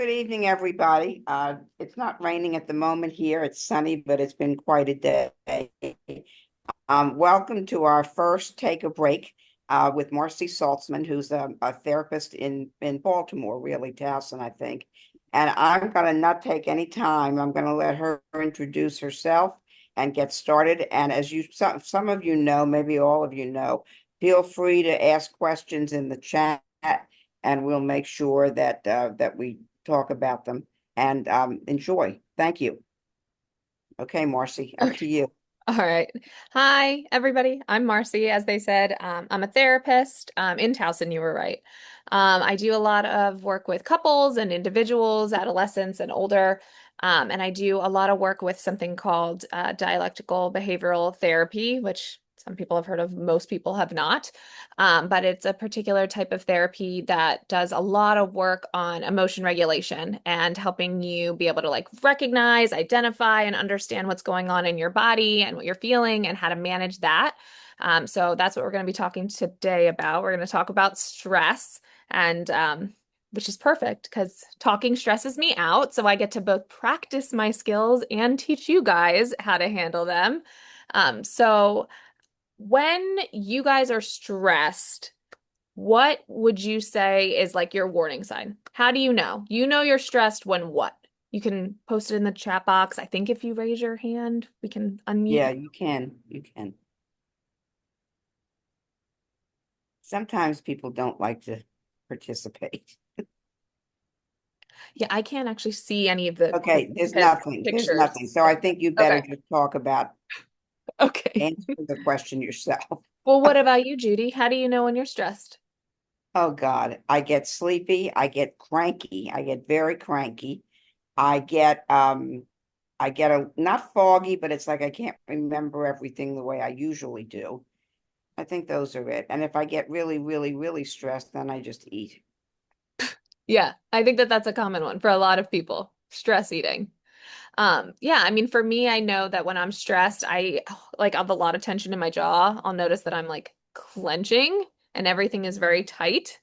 good evening, everybody. It's not raining at the moment here. It's sunny, but it's been quite a day. Welcome to our first Take a Break with Marcy Saltzman, who's a therapist in Baltimore, really, Towson, I think. And I'm going to not take any time. I'm going to let her introduce herself and get started. And as some of you know, maybe all of you know, feel free to ask questions in the chat, and we'll make sure that we talk about them and enjoy. Thank you. Okay, Marcy, up to Okay. you. All right. Hi, everybody. I'm Marcy, as they said. I'm a therapist in Towson, you were right. I do a lot of work with couples and individuals, adolescents and older. And I do a lot of work with something called dialectical behavioral therapy, which some people have heard of, most people have not. But it's a particular type of therapy that does a lot of work on emotion regulation and helping you be able to like recognize, identify, and understand what's going on in your body and what you're feeling and how to manage that. So that's what we're going to be talking today about. We're going to talk about stress and which is perfect because talking stresses me out. So I get to both practice my skills and teach you guys how to handle them. So when you guys are stressed, what would you say is like your warning sign? How do you know? You know you're stressed when what? You can post it in the chat box. I think if you raise your hand, we can unmute Yeah, you. you can. You can. Sometimes people don't like to participate. Yeah, I can't actually see any of the Okay, there's previous nothing. There's nothing. pictures. So I think you better Okay. just talk about Okay. answer the question yourself. Well, what about you, Judy? How do you know when you're stressed? Oh God, I get sleepy, I get cranky, I get very cranky. I get I get a not foggy, but it's like I can't remember everything the way I usually do. I think those are it. And if I get really, really, really stressed, then I just eat. Yeah, I think that that's a common one for a lot of people, stress eating. Yeah, I mean, for me, I know that when I'm stressed, I like have a lot of tension in my jaw. I'll notice that I'm like clenching and everything is very tight.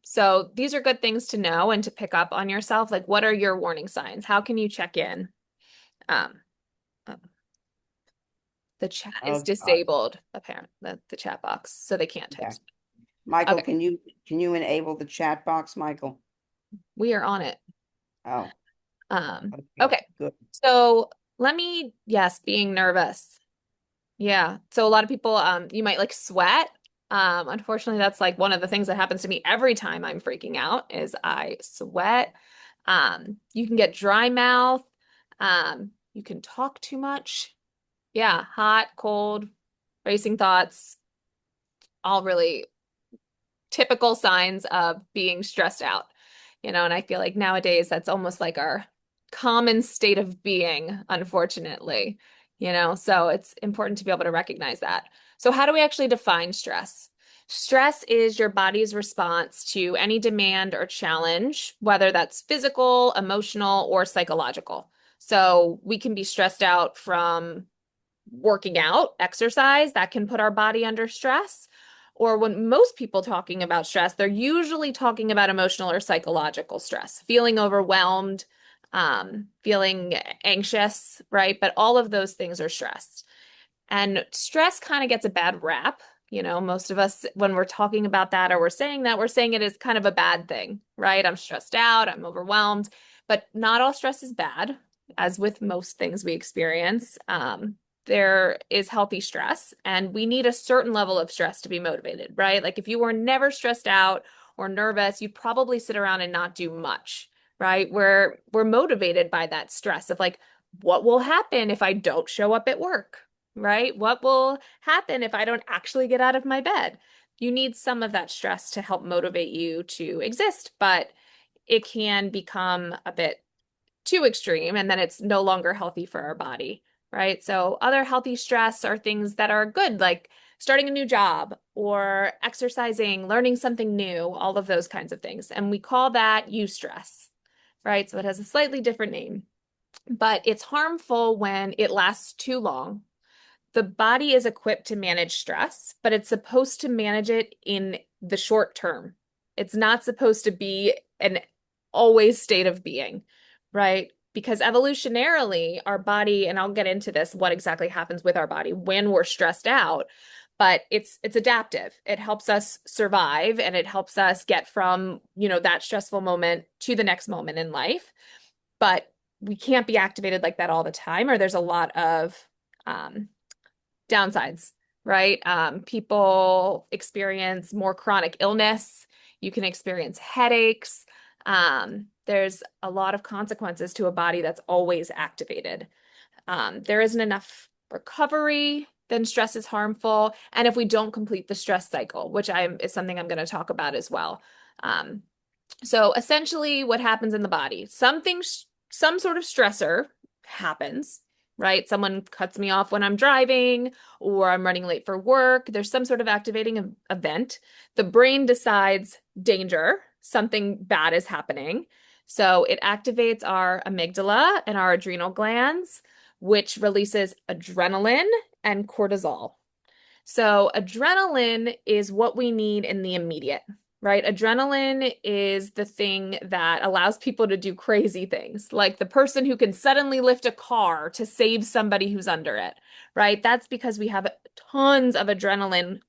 So these are good things to know and to pick up on yourself. Like, what are your warning signs? How can you check in? Um, uh, the chat is Oh God. disabled, apparently, the chat box, so they can't type. Yeah. Michael, Okay, can you enable the chat box, Michael? we are on it. Oh, okay, Okay, good. so let me, yes, being nervous. Yeah. So a lot of people, you might like sweat. Unfortunately, that's like one of the things that happens to me every time I'm freaking out is I sweat. You can get dry mouth. You can talk too much. Yeah, hot, cold, racing thoughts, all really typical signs of being stressed out. And I feel like nowadays that's almost like our common state of being, unfortunately. So it's important to be able to recognize that. So, how do we actually define stress? Stress is your body's response to any demand or challenge, whether that's physical, emotional, or psychological. So, we can be stressed out from working out, exercise, that can put our body under stress. Or when most people talking about stress, they're usually talking about emotional or psychological stress, feeling overwhelmed, feeling anxious, right? But all of those things are stress. And stress kind of gets a bad rap. Most of us, when we're talking about that or we're saying that, we're saying it is kind of a bad thing, right? I'm stressed out, I'm overwhelmed, but not all stress is bad, as with most things we experience. There is healthy stress, and we need a certain level of stress to be motivated, right? Like if you were never stressed out or nervous, you'd probably sit around and not do much, right? We're motivated by that stress of like, what will happen if I don't show up at work? Right? What will happen if I don't actually get out of my bed? You need some of that stress to help motivate you to exist, but it can become a bit too extreme and then it's no longer healthy for our body, right? So, other healthy stress are things that are good, like starting a new job or exercising, learning something new, all of those kinds of things. And we call that eustress, right? So, it has a slightly different name, but it's harmful when it lasts too long. The body is equipped to manage stress, but it's supposed to manage it in the short term. It's not supposed to be an always state of being, right? Because evolutionarily, our body, and I'll get into this, what exactly happens with our body when we're stressed out, but it's adaptive. It helps us survive and it helps us get from, that stressful moment to the next moment in life. But we can't be activated like that all the time, or there's a lot of um, downsides, right? People experience more chronic illness. You can experience headaches. There's a lot of consequences to a body that's always activated. There isn't enough recovery, then stress is harmful. And if we don't complete the stress cycle, which is something I'm going to talk about as well. Um, so essentially what happens in the body, some sort of stressor happens, right? Someone cuts me off when I'm driving or I'm running late for work. There's some sort of activating event. The brain decides danger, something bad is happening. So it activates our amygdala and our adrenal glands, which releases adrenaline and cortisol. So adrenaline is what we need in the immediate, right? Adrenaline is the thing that allows people to do crazy things, like the person who can suddenly lift a car to save somebody who's under it, right? That's because we have tons of adrenaline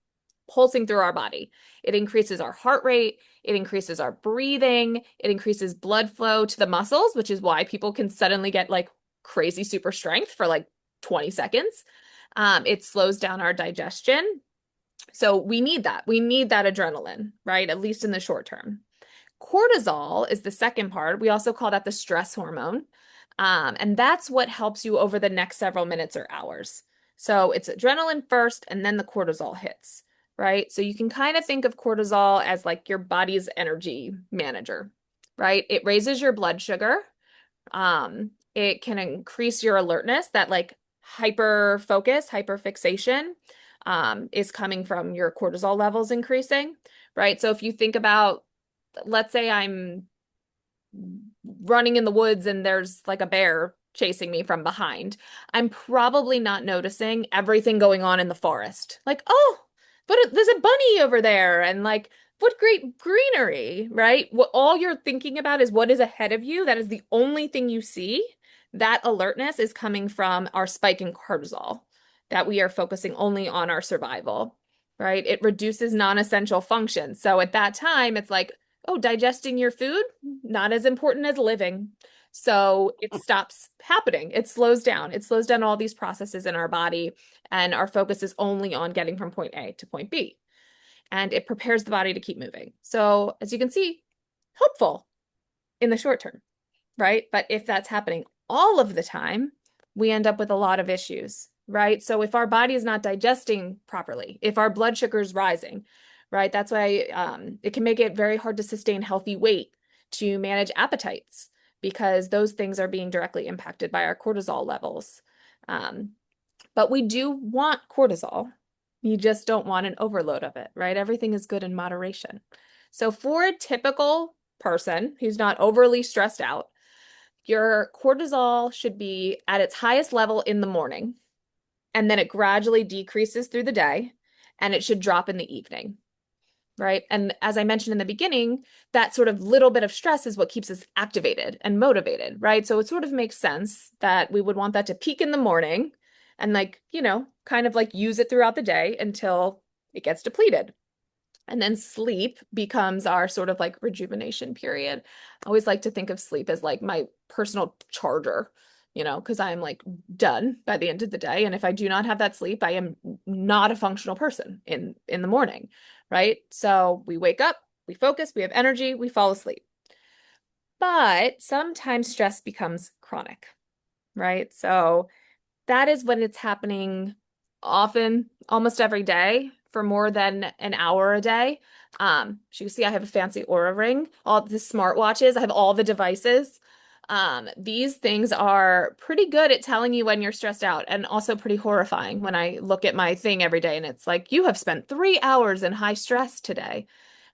pulsing through our body. It increases our heart rate, it increases our breathing, it increases blood flow to the muscles, which is why people can suddenly get like crazy super strength for like 20 seconds. It slows down our digestion. So we need that. We need that adrenaline, right? At least in the short term. Cortisol is the second part. We also call that the stress hormone. And that's what helps you over the next several minutes or hours. So it's adrenaline first, and then the cortisol hits, right? So you can kind of think of cortisol as like your body's energy manager, right? It raises your blood sugar. It can increase your alertness, that like hyper focus, hyper fixation, is coming from your cortisol levels increasing, right? So if you think about, let's say I'm running in the woods and there's like a bear chasing me from behind, I'm probably not noticing everything going on in the forest. Like, oh, but there's a bunny over there, and like, what great greenery, right? What all you're thinking about is what is ahead of you. That is the only thing you see. That alertness is coming from our spike in cortisol, that we are focusing only on our survival, right? It reduces non-essential functions. So at that time, it's like, oh, digesting your food, not as important as living. So it stops happening. It slows down. It slows down all these processes in our body, and our focus is only on getting from point A to point B. And it prepares the body to keep moving. So as you can see, helpful in the short term, right? But if that's happening all of the time, we end up with a lot of issues, right? So if our body is not digesting properly, if our blood sugar is rising, right? That's why it can make it very hard to sustain healthy weight, to manage appetites, because those things are being directly impacted by our cortisol levels. But we do want cortisol. You just don't want an overload of it, right? Everything is good in moderation. So for a typical person who's not overly stressed out, your cortisol should be at its highest level in the morning, and then it gradually decreases through the day, and it should drop in the evening, right? And as I mentioned in the beginning, that sort of little bit of stress is what keeps us activated and motivated, right? So it sort of makes sense that we would want that to peak in the morning and like, kind of like use it throughout the day until it gets depleted. And then sleep becomes our sort of like rejuvenation period. I always like to think of sleep as like my personal charger, because I'm like done by the end of the day. And if I do not have that sleep, I am not a functional person in the morning, right? So we wake up, we focus, we have energy, we fall asleep. But sometimes stress becomes chronic, right? So that is when it's happening often, almost every day for more than an hour a day. As you can see, I have a fancy Aura ring, all the smartwatches, I have all the devices. These things are pretty good at telling you when you're stressed out, and also pretty horrifying when I look at my thing every day and it's like, you have spent 3 hours in high stress today.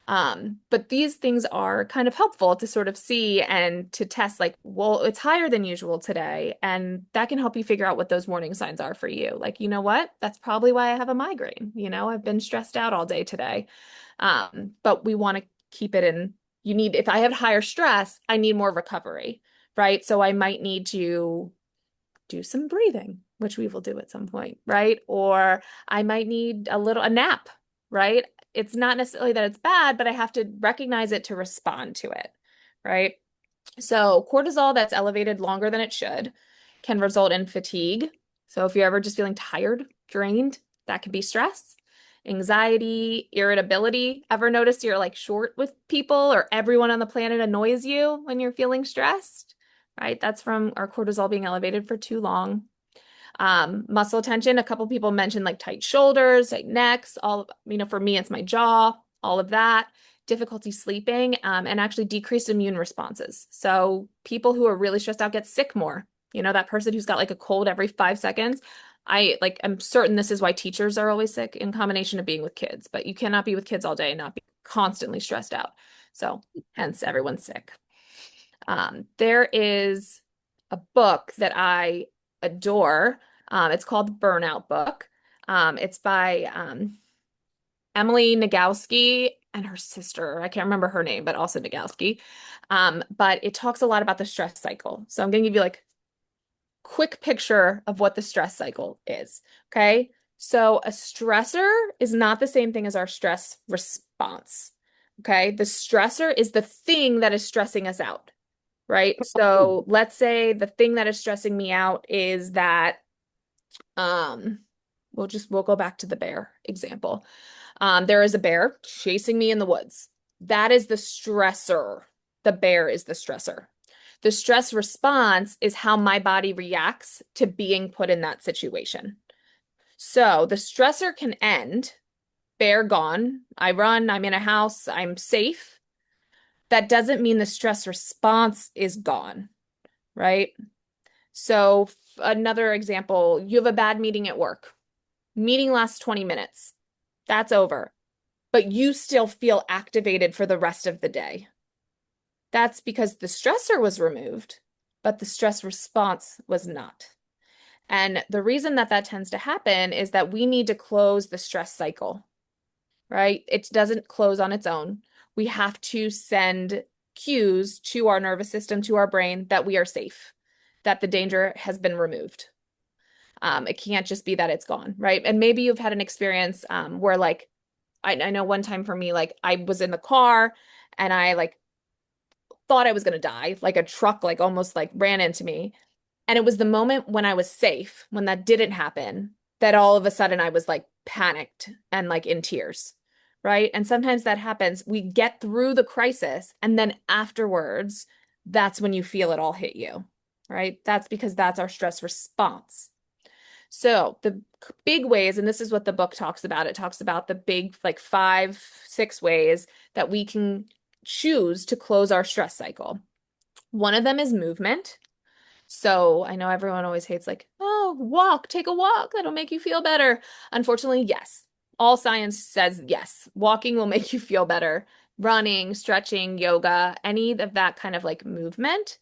But these things are kind of helpful to sort of see and to test, like, well, it's higher than usual today. And that can help you figure out what those warning signs are for you. Like, you know what? That's probably why I have a migraine. I've been stressed out all day today. But we want to keep it if I have higher stress, I need more recovery, right? So I might need to do some breathing, which we will do at some point, right? Or I might need a nap, right? It's not necessarily that it's bad, but I have to recognize it to respond to it, right? So cortisol that's elevated longer than it should can result in fatigue. So if you're ever just feeling tired, drained, that could be stress. Anxiety, irritability. Ever notice you're like short with people or everyone on the planet annoys you when you're feeling stressed? Right? That's from our cortisol being elevated for too long. Muscle tension. A couple people mentioned like tight shoulders, tight necks, for me, it's my jaw, all of that. Difficulty sleeping, and actually decreased immune responses. So people who are really stressed out get sick more. That person who's got like a cold every 5 seconds. I'm certain this is why teachers are always sick in combination of being with kids, but you cannot be with kids all day and not be constantly stressed out. So hence everyone's sick. There is a book that I adore. It's called the Burnout Book. It's by Emily Nagoski and her sister. I can't remember her name, but also Nagoski. But it talks a lot about the stress cycle. So I'm going to give you like quick picture of what the stress cycle is. Okay. So a stressor is not the same thing as our stress response. Okay. The stressor is the thing that is stressing us out. Right. So let's say the thing that is stressing me out is that um we'll go back to the bear example. There is a bear chasing me in the woods. That is the stressor. The bear is the stressor. The stress response is how my body reacts to being put in that situation. So the stressor can end, bear gone. I run, I'm in a house, I'm safe. That doesn't mean the stress response is gone, right? So another example, you have a bad meeting at work. Meeting lasts 20 minutes. That's over. But you still feel activated for the rest of the day. That's because the stressor was removed, but the stress response was not. And the reason that that tends to happen is that we need to close the stress cycle, right? It doesn't close on its own. We have to send cues to our nervous system, to our brain, that we are safe, that the danger has been removed. It can't just be that it's gone, right? And maybe you've had an experience where like, I know one time for me, like I was in the car and I like thought I was going to die, like a truck like almost like ran into me. And it was the moment when I was safe, when that didn't happen, that all of a sudden I was like panicked and like in tears, right? And sometimes that happens. We get through the crisis and then afterwards, that's when you feel it all hit you, right? That's because that's our stress response. So the big ways, and this is what the book talks about, it talks about the big, like 5, 6 ways that we can choose to close our stress cycle. One of them is movement. So I know everyone always hates like, oh, walk, take a walk, that'll make you feel better. Unfortunately, yes. All science says yes. Walking will make you feel better. Running, stretching, yoga, any of that kind of like movement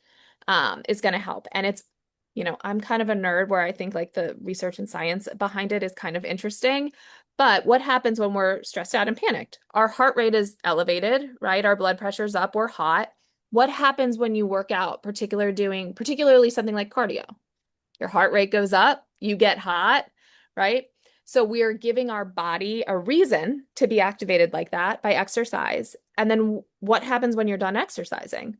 is going to help. And I'm kind of a nerd where I think like the research and science behind it is kind of interesting. But what happens when we're stressed out and panicked? Our heart rate is elevated, right? Our blood pressure's up, we're hot. What happens when you work out, particularly something like cardio? Your heart rate goes up, you get hot, right? So we are giving our body a reason to be activated like that by exercise. And then what happens when you're done exercising?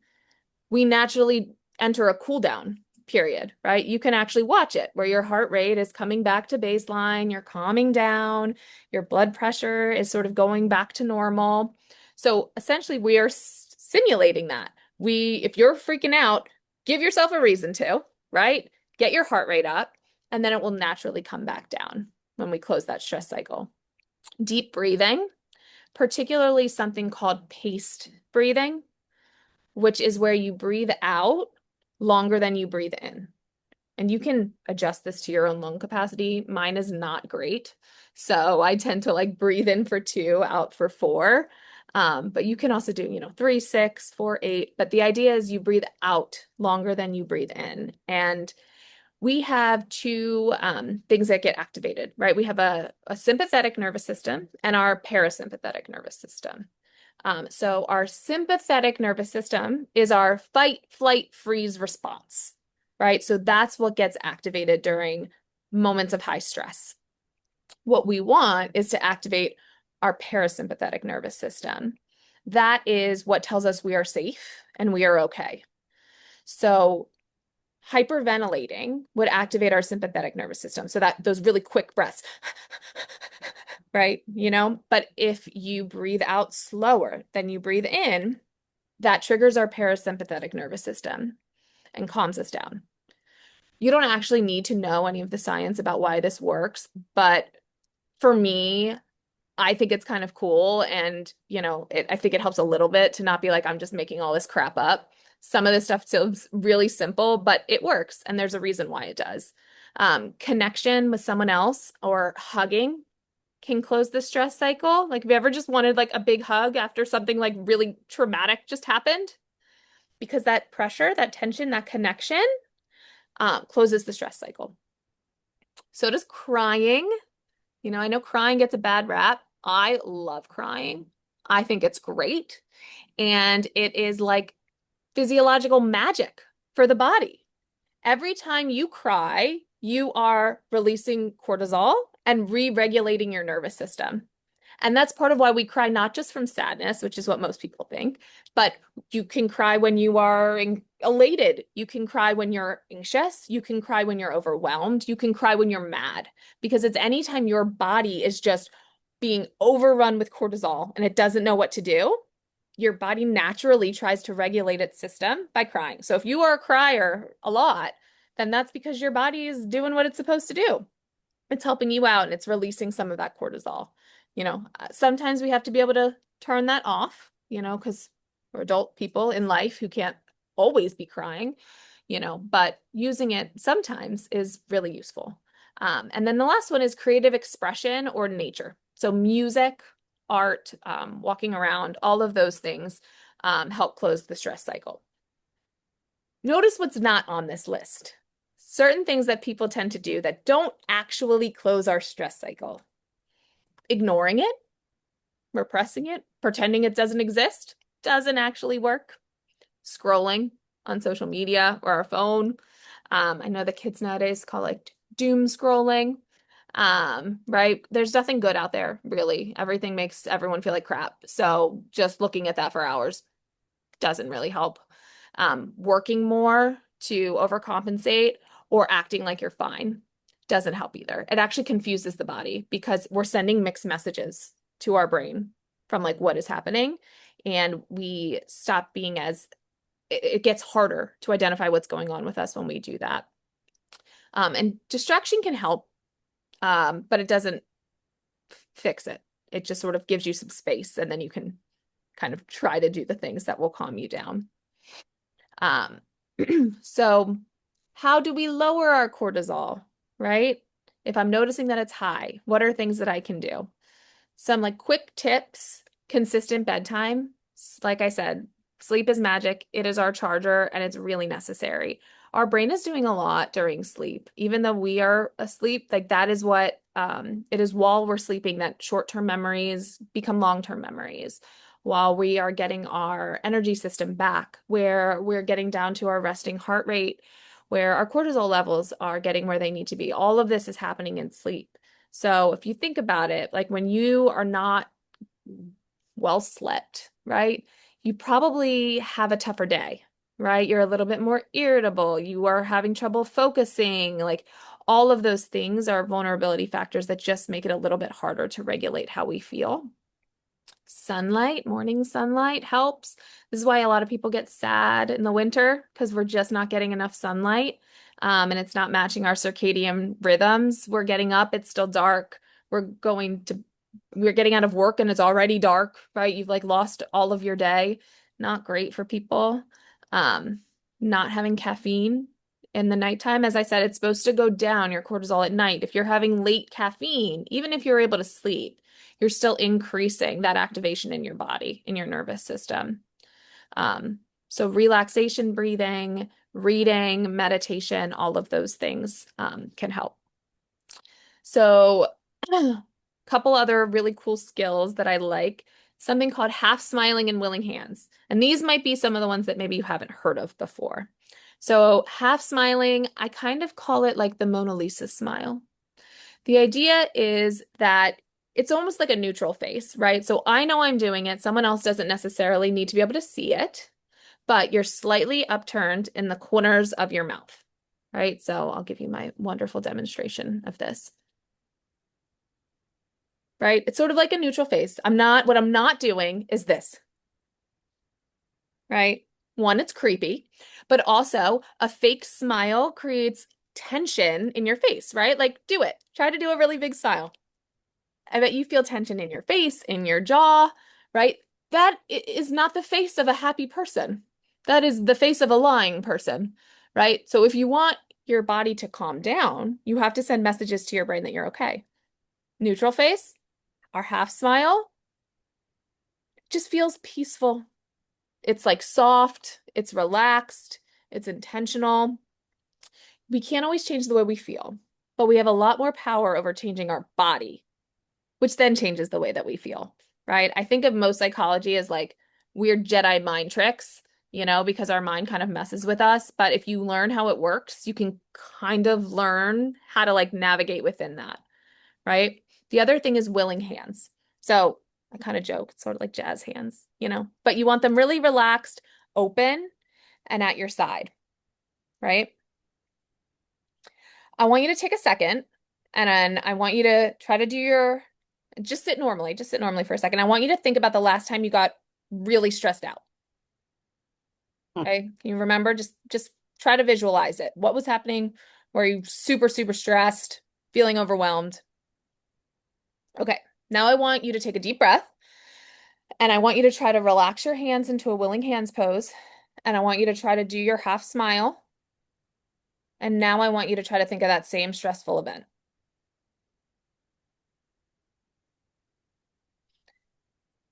We naturally enter a cool down period, right? You can actually watch it where your heart rate is coming back to baseline, you're calming down, your blood pressure is sort of going back to normal. So essentially, we are simulating that. If you're freaking out, give yourself a reason to, right? Get your heart rate up, and then it will naturally come back down when we close that stress cycle. Deep breathing, particularly something called paced breathing, which is where you breathe out longer than you breathe in. And you can adjust this to your own lung capacity. Mine is not great. So I tend to like breathe in for 2, out for 4. But you can also do, 3, 6, 4, 8. But the idea is you breathe out longer than you breathe in. And we have two things that get activated, right? We have a sympathetic nervous system and our parasympathetic nervous system. So our sympathetic nervous system is our fight, flight, freeze response, right? So that's what gets activated during moments of high stress. What we want is to activate our parasympathetic nervous system. That is what tells us we are safe and we are okay. So hyperventilating would activate our sympathetic nervous system. So that those really quick breaths, right? But if you breathe out slower than you breathe in, that triggers our parasympathetic nervous system and calms us down. You don't actually need to know any of the science about why this works, but for me, I think it's kind of cool. And, I think it helps a little bit to not be like, I'm just making all this crap up. Some of this stuff seems really simple, but it works. And there's a reason why it does. Connection with someone else or hugging can close the stress cycle. Like, have you ever just wanted like a big hug after something like really traumatic just happened? Because that pressure, that tension, that connection closes the stress cycle. So does crying. I know crying gets a bad rap. I love crying. I think it's great. And it is like physiological magic for the body. Every time you cry, you are releasing cortisol and re-regulating your nervous system. And that's part of why we cry, not just from sadness, which is what most people think, but you can cry when you are elated. You can cry when you're anxious. You can cry when you're overwhelmed. You can cry when you're mad, because it's anytime your body is just being overrun with cortisol and it doesn't know what to do, your body naturally tries to regulate its system by crying. So if you are a crier a lot, then that's because your body is doing what it's supposed to do. It's helping you out and it's releasing some of that cortisol. Sometimes we have to be able to turn that off, because we're adult people in life who can't always be crying, but using it sometimes is really useful. And then the last one is creative expression or nature. So music, art, walking around, all of those things help close the stress cycle. Notice what's not on this list. Certain things that people tend to do that don't actually close our stress cycle. Ignoring it, repressing it, pretending it doesn't exist, doesn't actually work. Scrolling on social media or our phone. I know the kids nowadays call it doom scrolling. Right? There's nothing good out there, really. Everything makes everyone feel like crap. So just looking at that for hours doesn't really help. Working more to overcompensate or acting like you're fine doesn't help either. It actually confuses the body because we're sending mixed messages to our brain from like what is happening, and we stop being as it gets harder to identify what's going on with us when we do that. And distraction can help, but it doesn't fix it. It just sort of gives you some space, and then you can kind of try to do the things that will calm you down. Um, so how do we lower our cortisol, right? If I'm noticing that it's high, what are things that I can do? Some like quick tips: consistent bedtime. Like I said, sleep is magic. It is our charger and it's really necessary. Our brain is doing a lot during sleep. Even though we are asleep, like that is what it is while we're sleeping that short-term memories become long-term memories. While we are getting our energy system back, where we're getting down to our resting heart rate, where our cortisol levels are getting where they need to be. All of this is happening in sleep. So if you think about it, like when you are not well slept, right? You probably have a tougher day, right? You're a little bit more irritable. You are having trouble focusing. Like all of those things are vulnerability factors that just make it a little bit harder to regulate how we feel. Sunlight, morning sunlight helps. This is why a lot of people get sad in the winter because we're just not getting enough sunlight. And it's not matching our circadian rhythms. We're getting up, it's still dark. We're getting out of work and it's already dark, right? You've like lost all of your day. Not great for people. Um, Not having caffeine in the nighttime. As I said, it's supposed to go down your cortisol at night. If you're having late caffeine, even if you're able to sleep, you're still increasing that activation in your body, in your nervous system. So relaxation, breathing, reading, meditation, all of those things can help. So a couple other really cool skills that I like something called half smiling and willing hands. And these might be some of the ones that maybe you haven't heard of before. So, half smiling, I kind of call it like the Mona Lisa smile. The idea is that it's almost like a neutral face, right? So I know I'm doing it. Someone else doesn't necessarily need to be able to see it, but you're slightly upturned in the corners of your mouth, right? So I'll give you my wonderful demonstration of this, right? It's sort of like a neutral face. What I'm not doing is this, right? One, it's creepy, but also a fake smile creates tension in your face, right? Like, do it. Try to do a really big smile. I bet you feel tension in your face, in your jaw, right? That is not the face of a happy person. That is the face of a lying person, right? So if you want your body to calm down, you have to send messages to your brain that you're okay. Neutral face, our half smile, just feels peaceful. It's like soft, it's relaxed, it's intentional. We can't always change the way we feel, but we have a lot more power over changing our body, which then changes the way that we feel, right? I think of most psychology as like weird Jedi mind tricks, because our mind kind of messes with us. But if you learn how it works, you can kind of learn how to like navigate within that, right? The other thing is willing hands. So I kind of joke, it's sort of like jazz hands, but you want them really relaxed, open, and at your side, right? I want you to take a second and then I want you to try to just sit normally for a second. I want you to think about the last time you got really stressed out. Okay. Can you remember? Just try to visualize it. What was happening? Were you super, super stressed, feeling overwhelmed? Okay. Now I want you to take a deep breath and I want you to try to relax your hands into a willing hands pose. And I want you to try to do your half smile. And now I want you to try to think of that same stressful event.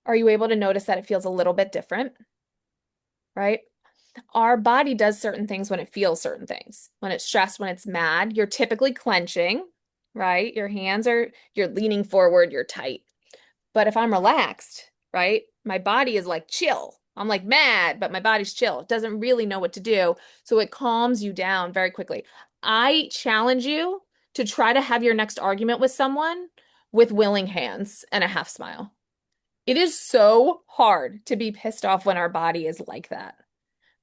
Are you able to notice that it feels a little bit different? Right? Our body does certain things when it feels certain things. When it's stressed, when it's mad, you're typically clenching, right? You're leaning forward, you're tight. But if I'm relaxed, right, my body is like chill. I'm like mad, but my body's chill. It doesn't really know what to do. So it calms you down very quickly. I challenge you to try to have your next argument with someone with willing hands and a half smile. It is so hard to be pissed off when our body is like that,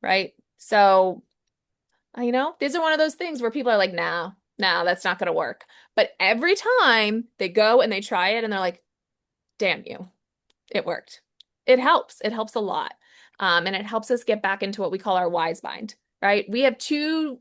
right? So, these are one of those things where people are like, nah, that's not going to work. But every time they go and they try it and they're like, damn you, it worked. It helps. It helps a lot. And it helps us get back into what we call our wise mind, right? We have two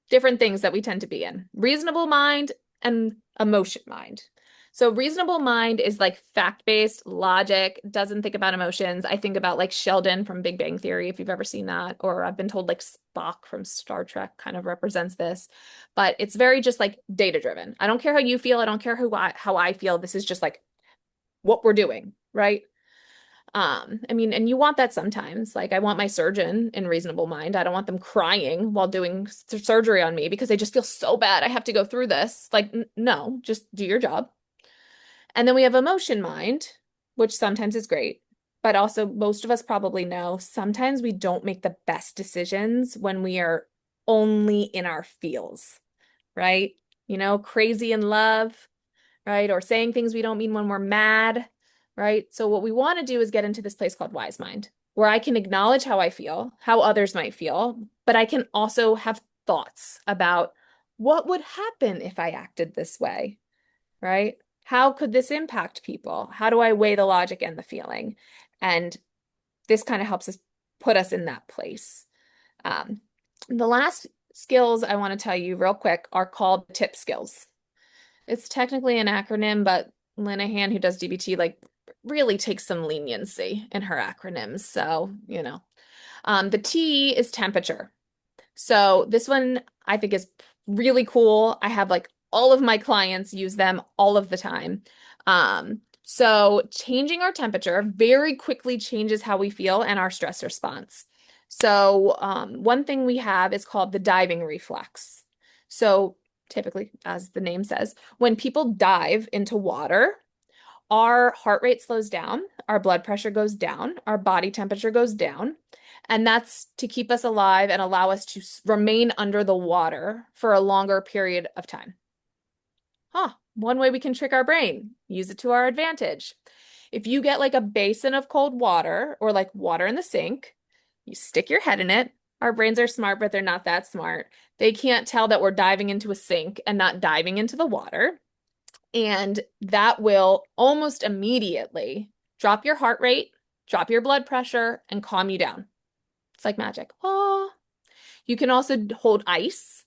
different things that we tend to be in, reasonable mind and emotion mind. So reasonable mind is like fact-based logic, doesn't think about emotions. I think about like Sheldon from Big Bang Theory, if you've ever seen that, or I've been told like Spock from Star Trek kind of represents this, but it's very just like data-driven. I don't care how you feel. I don't care how I feel. This is just like what we're doing, right? And you want that sometimes. Like I want my surgeon in reasonable mind. I don't want them crying while doing surgery on me because they just feel so bad. I have to go through this. Like, no, just do your job. And then we have emotion mind, which sometimes is great, but also most of us probably know sometimes we don't make the best decisions when we are only in our feels, right? Crazy in love, right? Or saying things we don't mean when we're mad, right? So what we want to do is get into this place called wise mind, where I can acknowledge how I feel, how others might feel, but I can also have thoughts about what would happen if I acted this way, right? How could this impact people? How do I weigh the logic and the feeling? And this kind of helps us put us in that place. The last skills I want to tell you real quick are called T.I.P skills. It's technically an acronym, but Linehan, who does DBT, like really takes some leniency in her acronyms. So, the T is temperature. So this one I think is really cool. I have like all of my clients use them all of the time. So changing our temperature very quickly changes how we feel and our stress response. So one thing we have is called the diving reflex. So typically, as the name says, when people dive into water, our heart rate slows down, our blood pressure goes down, our body temperature goes down, and that's to keep us alive and allow us to remain under the water for a longer period of time. One way we can trick our brain, use it to our advantage. If you get like a basin of cold water or like water in the sink, you stick your head in it. Our brains are smart, but they're not that smart. They can't tell that we're diving into a sink and not diving into the water. And that will almost immediately drop your heart rate, drop your blood pressure, and calm you down. It's like magic. Oh, you can also hold ice.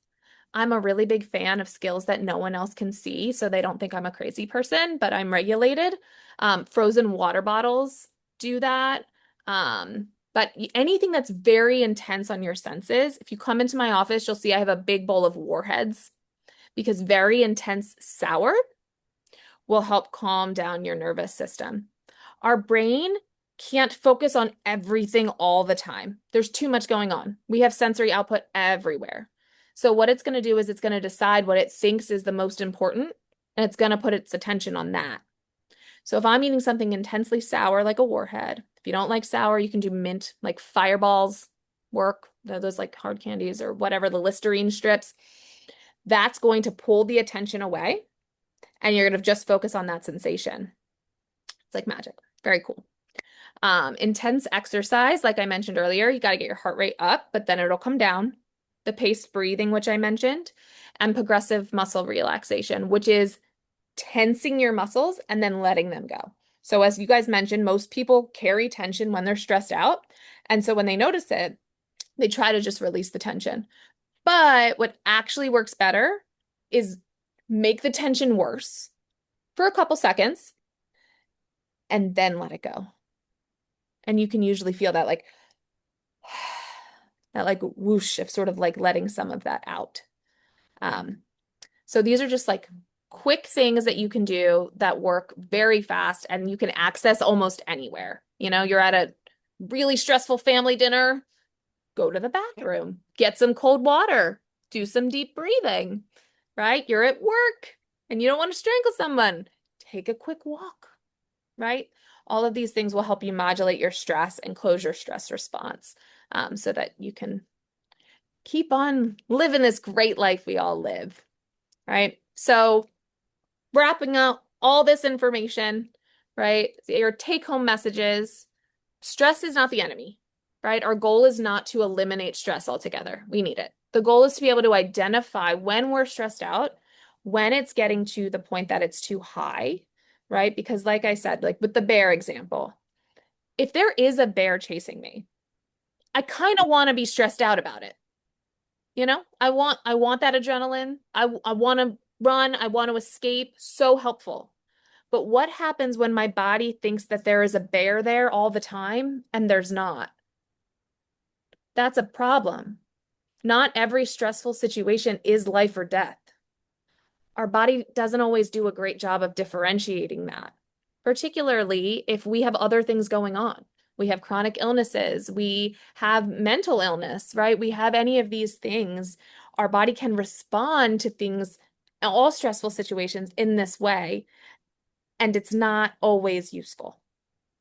I'm a really big fan of skills that no one else can see, so they don't think I'm a crazy person, but I'm regulated. Frozen water bottles do that. But anything that's very intense on your senses, if you come into my office, you'll see I have a big bowl of warheads because very intense sour will help calm down your nervous system. Our brain can't focus on everything all the time. There's too much going on. We have sensory output everywhere. So what it's going to do is it's going to decide what it thinks is the most important, and it's going to put its attention on that. So if I'm eating something intensely sour, like a warhead, if you don't like sour, you can do mint, like fireballs work, those like hard candies or whatever, the Listerine strips. That's going to pull the attention away, and you're going to just focus on that sensation. It's like magic. Very cool. Intense exercise, like I mentioned earlier, you got to get your heart rate up, but then it'll come down. The paced breathing, which I mentioned, and progressive muscle relaxation, which is tensing your muscles and then letting them go. So as you guys mentioned, most people carry tension when they're stressed out. And so when they notice it, they try to just release the tension. But what actually works better is make the tension worse for a couple seconds and then let it go. And you can usually feel that like that like whoosh of sort of like letting some of that out. So these are just like quick things that you can do that work very fast and you can access almost anywhere. You know, you're at a really stressful family dinner, go to the bathroom, get some cold water, do some deep breathing, right? You're at work and you don't want to strangle someone, take a quick walk, right? All of these things will help you modulate your stress and close your stress response so that you can keep on living this great life we all live, right? So wrapping up all this information, right? Your take-home messages, stress is not the enemy, right? Our goal is not to eliminate stress altogether. We need it. The goal is to be able to identify when we're stressed out, when it's getting to the point that it's too high, right? Because like I said, like with the bear example, if there is a bear chasing me, I kind of want to be stressed out about it. You know, I want that adrenaline. I want to run, I want to escape. So helpful. But what happens when my body thinks that there is a bear there all the time and there's not? That's a problem. Not every stressful situation is life or death. Our body doesn't always do a great job of differentiating that, particularly if we have other things going on. We have chronic illnesses, we have mental illness, right? We have any of these things. Our body can respond to things, all stressful situations in this way, and it's not always useful.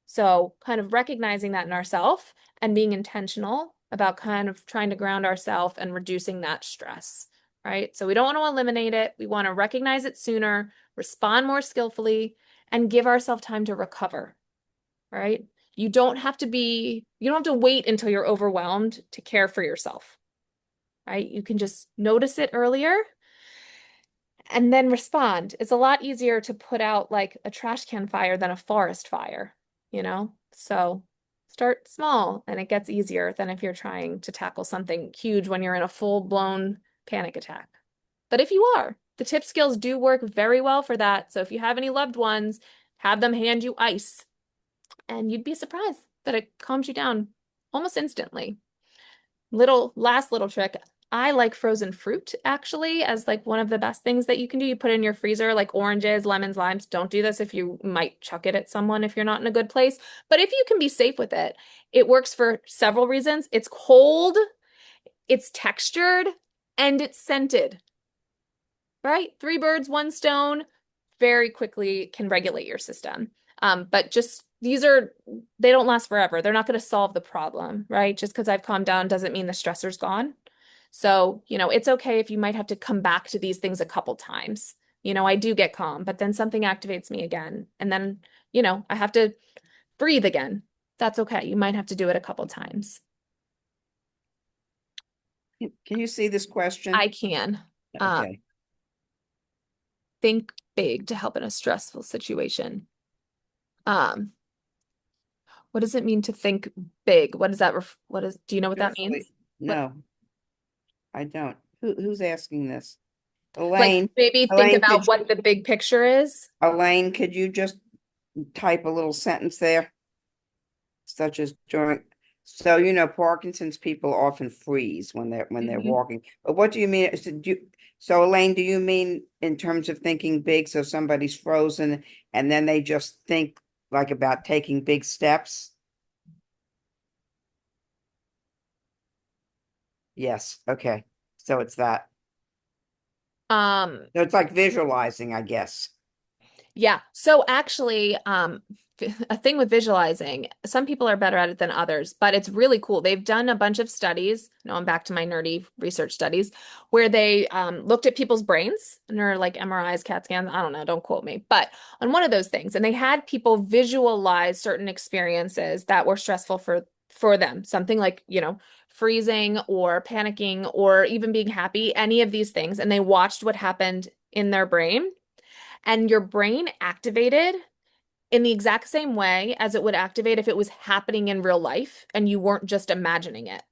So, kind of recognizing that in ourselves and being intentional about kind of trying to ground ourselves and reducing that stress, right? So, we don't want to eliminate it. We want to recognize it sooner, respond more skillfully, and give ourselves time to recover, right? You don't have to wait until you're overwhelmed to care for yourself, right? You can just notice it earlier and then respond. It's a lot easier to put out like a trash can fire than a forest fire, you know? So start small and it gets easier than if you're trying to tackle something huge when you're in a full-blown panic attack. But if you are, the tip skills do work very well for that. So if you have any loved ones, have them hand you ice and you'd be surprised that it calms you down almost instantly. Last little trick. I like frozen fruit actually as like one of the best things that you can do. You put in your freezer like oranges, lemons, limes. Don't do this if you might chuck it at someone if you're not in a good place. But if you can be safe with it, it works for several reasons. It's cold, it's textured, and it's scented. Right? Three birds, one stone, very quickly can regulate your system. But just these are, they don't last forever. They're not going to solve the problem, right? Just because I've calmed down doesn't mean the stressor's gone. So, it's okay if you might have to come back to these things a couple times. I do get calm, but then something activates me again. And then, I have to breathe again. That's okay. You might have to do it a couple times. Can you see this question? I can uh, Okay. think big to help in a stressful situation. Um, what does it mean to think big? What does that do you know what that Truthfully, means? What, no, I don't. Who's asking this? like Elaine, maybe think Elaine, about what the big picture is? could you just type a little sentence there, such as during, so Parkinson's people often freeze when they're Mhm. walking. But what do you mean? So Elaine, do you mean in terms of thinking big? So somebody's frozen and then they just think like about taking big steps? Yes. Okay. So it's that. Um, So it's like visualizing, I guess. Yeah. So actually, a thing with visualizing, some people are better at it than others, but it's really cool. They've done a bunch of studies. Now I'm back to my nerdy research studies where they looked at people's brains and they're like MRIs, CAT scans. I don't know, don't quote me, but on one of those things, and they had people visualize certain experiences that were stressful for them, something like, freezing or panicking or even being happy, any of these things, and they watched what happened in their brain and your brain activated in the exact same way as it would activate if it was happening in real life and you weren't just imagining it,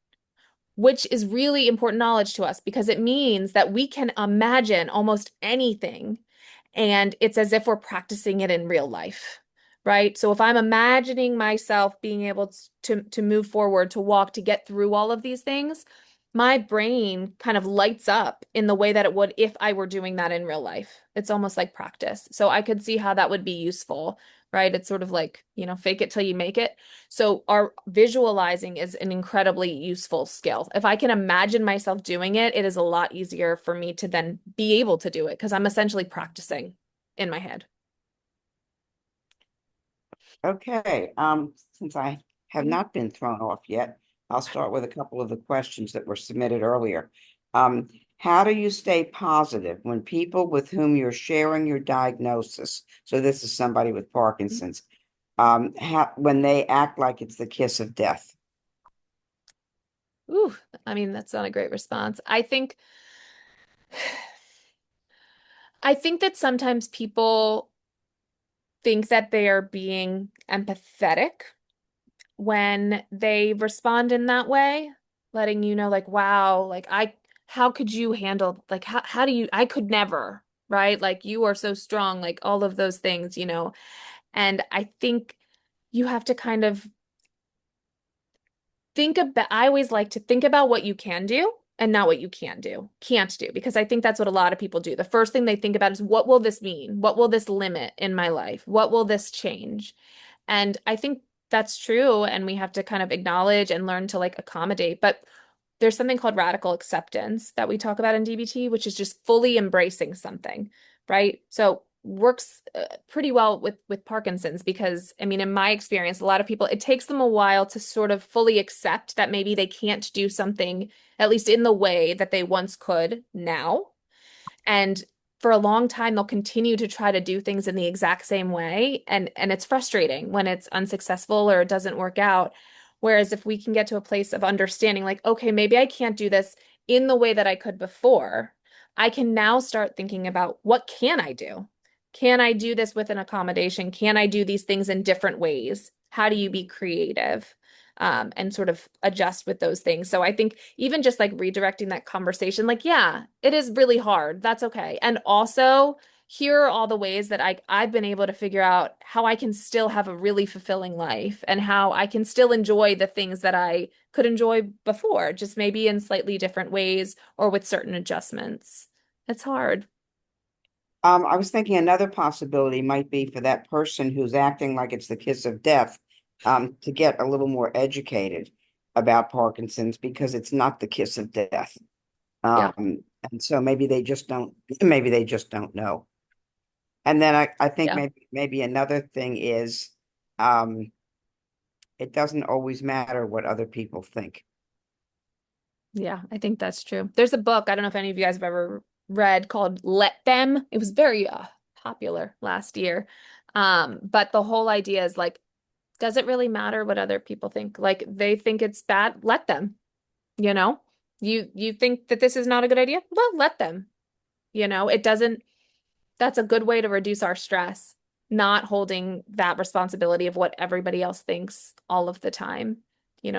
which is really important knowledge to us because it means that we can imagine almost anything and it's as if we're practicing it in real life, right? So if I'm imagining myself being able to move forward, to walk, to get through all of these things, my brain kind of lights up in the way that it would if I were doing that in real life. It's almost like practice. So I could see how that would be useful, right? It's sort of like, fake it till you make it. So our visualizing is an incredibly useful skill. If I can imagine myself doing it, it is a lot easier for me to then be able to do it because I'm essentially practicing in my head. Okay. Since I have Mhm. not been thrown off yet, I'll start with a couple of the questions that were submitted earlier. Um, how do you stay positive when people with whom you're sharing your diagnosis, so this is somebody with Parkinson's, when they act like it's the kiss of death? Ooh, I mean, that's not a great response. I think that sometimes people think that they are being empathetic when they respond in that way, letting you know, like, wow, like how could you handle, like, how do you, I could never, right? Like, you are so strong, like all of those things. And I think you have to kind of I always like to think about what you can do and not what you can't do, because I think that's what a lot of people do. The first thing they think about is what will this mean? What will this limit in my life? What will this change? And I think that's true. And we have to kind of acknowledge and learn to like accommodate. But there's something called radical acceptance that we talk about in DBT, which is just fully embracing something, right? So works pretty well with Parkinson's because I mean in my experience a lot of people it takes them a while to sort of fully accept that maybe they can't do something at least in the way that they once could now, and for a long time, they'll continue to try to do things in the exact same way. And it's frustrating when it's unsuccessful or it doesn't work out. Whereas if we can get to a place of understanding, like, okay, maybe I can't do this in the way that I could before, I can now start thinking about what can I do? Can I do this with an accommodation? Can I do these things in different ways? How do you be creative? And sort of adjust with those things. So I think even just like redirecting that conversation, like, yeah, it is really hard. That's okay. And also, here are all the ways that I've been able to figure out how I can still have a really fulfilling life and how I can still enjoy the things that I could enjoy before, just maybe in slightly different ways or with certain adjustments. It's hard. I was thinking another possibility might be for that person who's acting like it's the kiss of death, to get a little more educated about Parkinson's because it's not the kiss of death. Yeah. And so maybe they just don't know. And then I think Yeah. maybe another thing is um, it doesn't always matter what other people think. Yeah, I think that's true. There's a book, I don't know if any of you guys have ever read called Let Them. It was very popular last year. But the whole idea is like, does it really matter what other people think? Like they think it's bad, let them, you know? You think that this is not a good idea? Well, let them. It doesn't that's a good way to reduce our stress, not holding that responsibility of what everybody else thinks all of the time.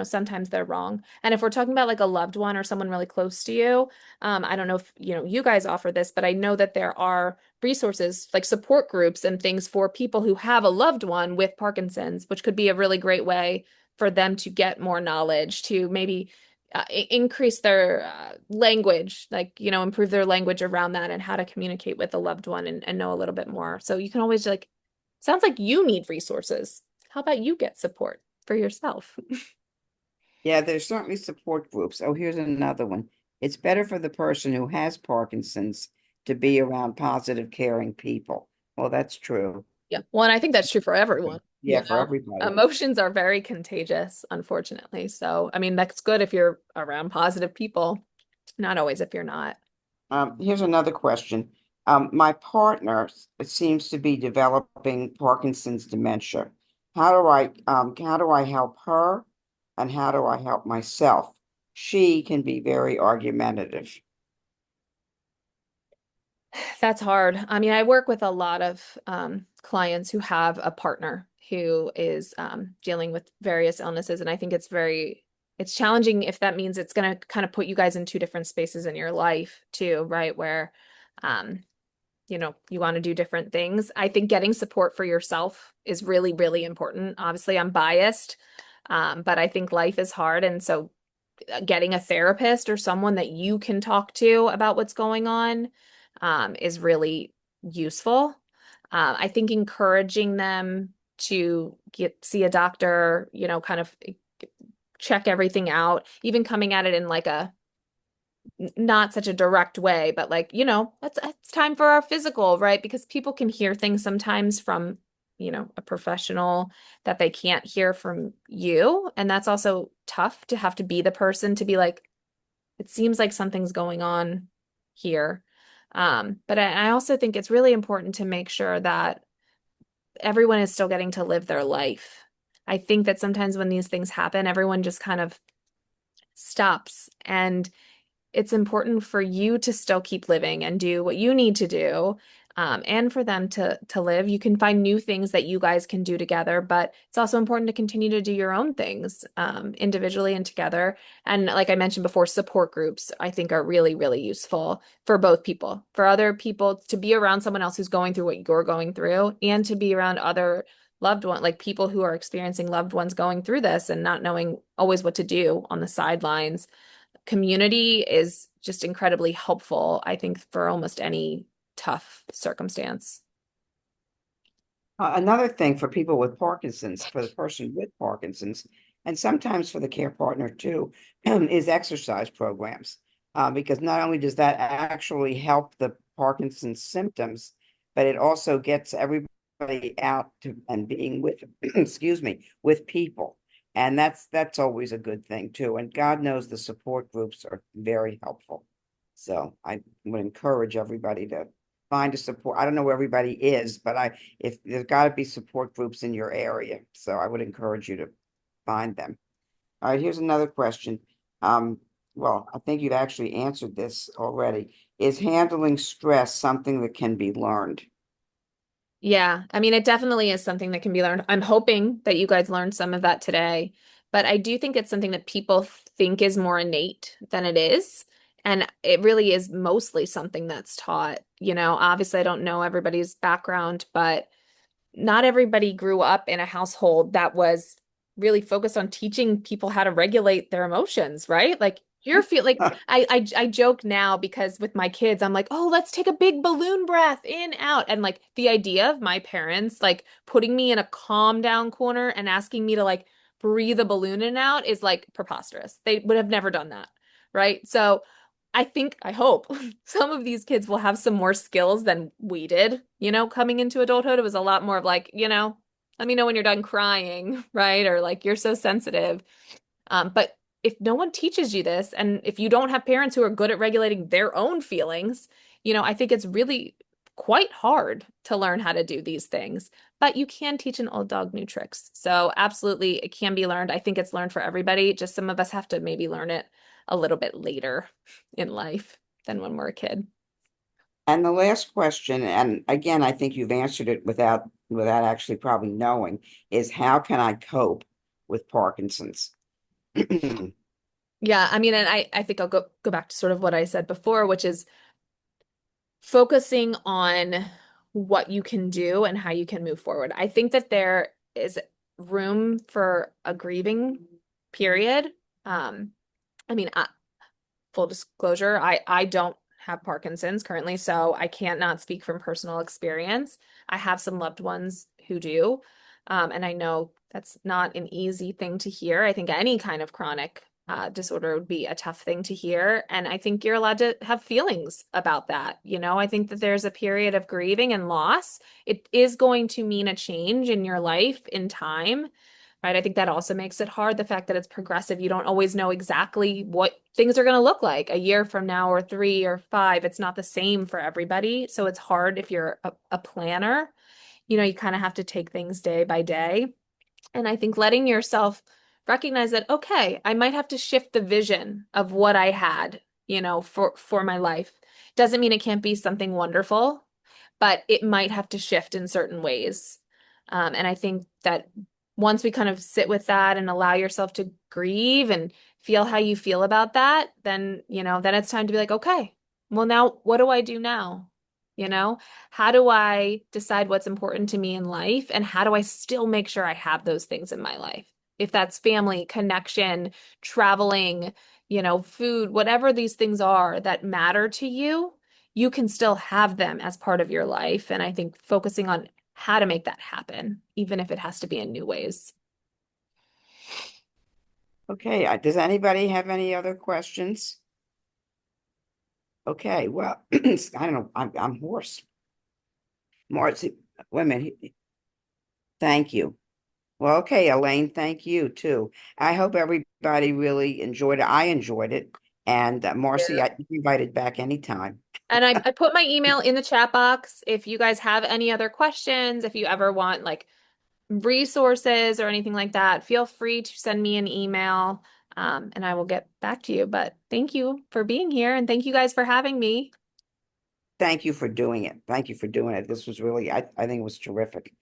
Sometimes they're wrong. And if we're talking about like a loved one or someone really close to you, I don't know if you guys offer this, but I know that there are resources like support groups and things for people who have a loved one with Parkinson's, which could be a really great way for them to get more knowledge, to maybe increase their language, like, improve their language around that and how to communicate with a loved one and know a little bit more. So you can always like, sounds like you need resources. How about you get support for yourself? Yeah, there's certainly support groups. Oh, here's another one. It's better for the person who has Parkinson's to be around positive, caring people. Well, that's true. Yeah. Well, and I think that's true for everyone. Yeah, for everybody. Emotions are very contagious, unfortunately. So, I mean, that's good if you're around positive people, not always if you're not. Here's another question. My partner seems to be developing Parkinson's dementia. How do I help her and how do I help myself? She can be very argumentative. That's hard. I mean, I work with a lot of clients who have a partner who is dealing with various illnesses, and I think it's challenging if that means it's going to kind of put you guys in two different spaces in your life too, right? Where, um, you want to do different things. I think getting support for yourself is really, really important. Obviously, I'm biased, but I think life is hard, and so getting a therapist or someone that you can talk to about what's going on is really useful. I think encouraging them to see a doctor, kind of check everything out, even coming at it in like a not such a direct way, but like, it's time for our physical, right? Because people can hear things sometimes from, a professional that they can't hear from you. And that's also tough to have to be the person to be like, it seems like something's going on here. But I also think it's really important to make sure that everyone is still getting to live their life. I think that sometimes when these things happen, everyone just kind of stops, and it's important for you to still keep living and do what you need to do, and for them to live. You can find new things that you guys can do together, but it's also important to continue to do your own things, individually and together. And like I mentioned before, support groups I think are really, really useful for both people, for other people to be around someone else who's going through what you're going through, and to be around other loved one, like people who are experiencing loved ones going through this and not knowing always what to do on the sidelines. Community is just incredibly helpful, I think, for almost any tough circumstance. Another thing for people with Parkinson's, for the person with Parkinson's, and sometimes for the care partner too, is exercise programs. Because not only does that actually help the Parkinson's symptoms, but it also gets everybody out to and being with, excuse me, with people. And that's always a good thing too. And God knows the support groups are very helpful. So I would encourage everybody to find a support. I don't know where everybody is, but if there's got to be support groups in your area. So I would encourage you to find them. All right, here's another question. Um, well, I think you've actually answered this already. Is handling stress something that can be learned? Yeah, I mean, it definitely is something that can be learned. I'm hoping that you guys learned some of that today, but I do think it's something that people think is more innate than it is. And it really is mostly something that's taught. Obviously, I don't know everybody's background, but not everybody grew up in a household that was really focused on teaching people how to regulate their emotions, right? Like you're feel like I joke now because with my kids, I'm like, oh, let's take a big balloon breath in, out. And like the idea of my parents like putting me in a calm down corner and asking me to like breathe a balloon in and out is like preposterous. They would have never done that. Right. So I hope some of these kids will have some more skills than we did, coming into adulthood. It was a lot more of like, Let me know when you're done crying, right? Or like you're so sensitive. But if no one teaches you this, and if you don't have parents who are good at regulating their own feelings, I think it's really quite hard to learn how to do these things. But you can teach an old dog new tricks. So absolutely, it can be learned. I think it's learned for everybody. Just some of us have to maybe learn it a little bit later in life than when we're a kid. And the last question, and again, I think you've answered it without actually probably knowing, is how can I cope with Parkinson's? Yeah, I mean, and I think I'll go back to sort of what I said before, which is focusing on what you can do and how you can move forward. I think that there is room for a grieving period. Um, I mean, full disclosure, I don't have Parkinson's currently, so I can't not speak from personal experience. I have some loved ones who do, and I know that's not an easy thing to hear. I think any kind of chronic disorder would be a tough thing to hear, and I think you're allowed to have feelings about that. I think that there's a period of grieving and loss. It is going to mean a change in your life in time, right? I think that also makes it hard, the fact that it's progressive. You don't always know exactly what things are going to look like a year from now or 3 or 5. It's not the same for everybody. So it's hard if you're a planner. You kind of have to take things day by day. And I think letting yourself recognize that, okay, I might have to shift the vision of what I had, for my life. Doesn't mean it can't be something wonderful, but it might have to shift in certain ways. And I think that once we kind of sit with that and allow yourself to grieve and feel how you feel about that, then it's time to be like, okay, well, now what do I do now? You know, how do I decide what's important to me in life? And how do I still make sure I have those things in my life? If that's family, connection, traveling, food, whatever these things are that matter to you, you can still have them as part of your life. And I think focusing on how to make that happen, even if it has to be in new ways. Okay, does anybody have any other questions? Okay, well, I don't know. I'm hoarse. Marcy, wait a minute. Thank you. Well, okay, Elaine, thank you too. I hope everybody really enjoyed it. I enjoyed it. And Marcy, I you invited back anytime. And I put my email in the chat box. If you guys have any other questions, if you ever want like resources or anything like that, feel free to send me an email, and I will get back to you. But thank you for being here and thank you guys for having me. Thank you for doing it. Thank you for doing it. This was really, I think it was terrific.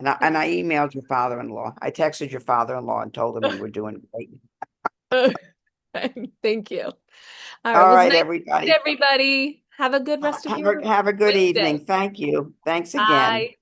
And I emailed your father-in-law. I texted your father-in-law and told him you were doing great. Thank you. All right. It All was right, nice to meet everybody. everybody. Have a good rest of your Have a good evening. Wednesday. Thank you. Thanks again. Bye.